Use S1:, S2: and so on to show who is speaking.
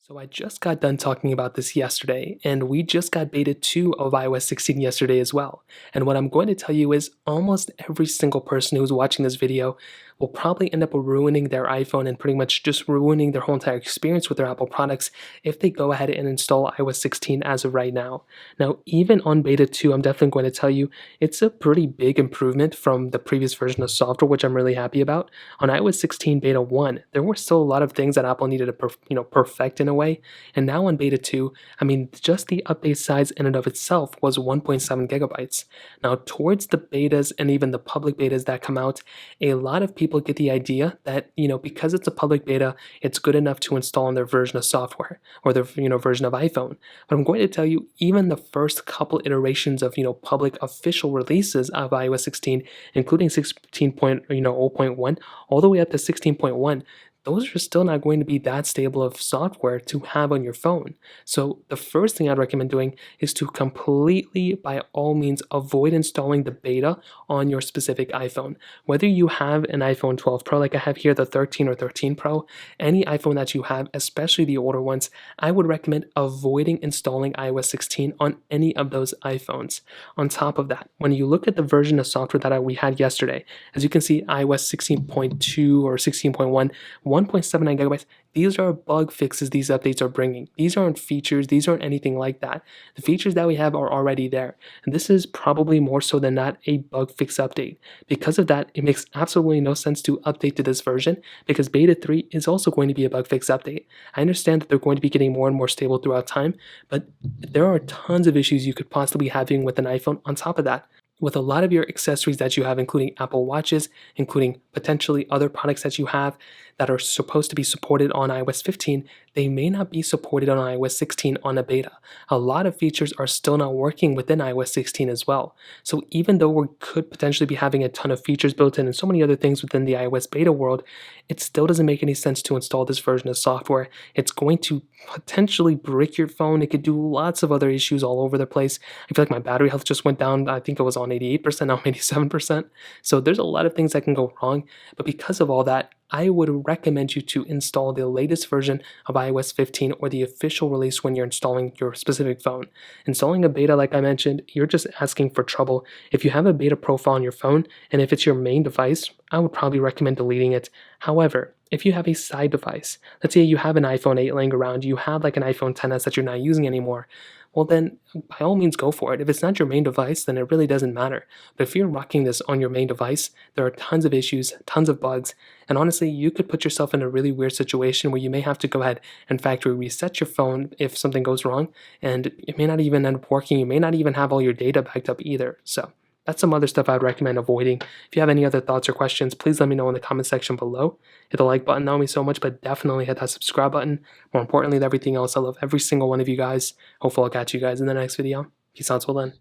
S1: So I just got done talking about this yesterday, and we just got beta 2 of iOS 16 yesterday as well. And what I'm going to tell you is almost every single person who's watching this video will probably end up ruining their iPhone and pretty much just ruining their whole entire experience with their Apple products if they go ahead and install iOS 16 as of right now. Now, even on beta 2, I'm definitely going to tell you it's a pretty big improvement from the previous version of software, which I'm really happy about. On iOS 16 beta 1, there were still a lot of things that Apple needed to perfect in a way. And now on beta 2, I mean, just the update size in and of itself was 1.7 gigabytes. Now, towards the betas and even the public betas that come out, a lot of people get the idea that, because it's a public beta, it's good enough to install on their version of software or their, version of iPhone. But I'm going to tell you, even the first couple iterations of, public official releases of iOS 16, including 16.0.1 all the way up to 16.1, those are still not going to be that stable of software to have on your phone. So the first thing I'd recommend doing is to completely, by all means, avoid installing the beta on your specific iPhone. Whether you have an iPhone 12 Pro like I have here, the 13 or 13 Pro, any iPhone that you have, especially the older ones, I would recommend avoiding installing iOS 16 on any of those iPhones. On top of that, when you look at the version of software that we had yesterday, as you can see, iOS 16.2 or 16.1, 1.79 gigabytes, these are bug fixes these updates are bringing. These aren't features, these aren't anything like that. The features that we have are already there. And this is probably more so than not a bug fix update. Because of that, it makes absolutely no sense to update to this version because beta 3 is also going to be a bug fix update. I understand that they're going to be getting more and more stable throughout time, but there are tons of issues you could possibly be having with an iPhone on top of that. With a lot of your accessories that you have, including Apple Watches, including potentially other products that you have that are supposed to be supported on iOS 15, they may not be supported on iOS 16 on a beta. A lot of features are still not working within iOS 16 as well. So even though we could potentially be having a ton of features built in and so many other things within the iOS beta world, it still doesn't make any sense to install this version of software. It's going to potentially brick your phone. It could do lots of other issues all over the place. I feel like my battery health just went down. I think it was on 88%, now 87%. So there's a lot of things that can go wrong. But because of all that, I would recommend you to install the latest version of iOS 15 or the official release when you're installing your specific phone. Installing a beta, like I mentioned, you're just asking for trouble. If you have a beta profile on your phone, and if it's your main device, I would probably recommend deleting it. However, if you have a side device, let's say you have an iPhone 8 laying around, you have like an iPhone XS that you're not using anymore, well then by all means go for it. If it's not your main device, then it really doesn't matter. But if you're rocking this on your main device, there are tons of issues, tons of bugs, and honestly, you could put yourself in a really weird situation where you may have to go ahead and factory reset your phone if something goes wrong, and it may not even end up working. You may not even have all your data backed up either. So that's some other stuff I'd recommend avoiding. If you have any other thoughts or questions, please let me know in the comment section below. Hit the like button, that would mean so much, but definitely hit that subscribe button. More importantly than everything else, I love every single one of you guys. Hopefully I'll catch you guys in the next video. Peace out till then.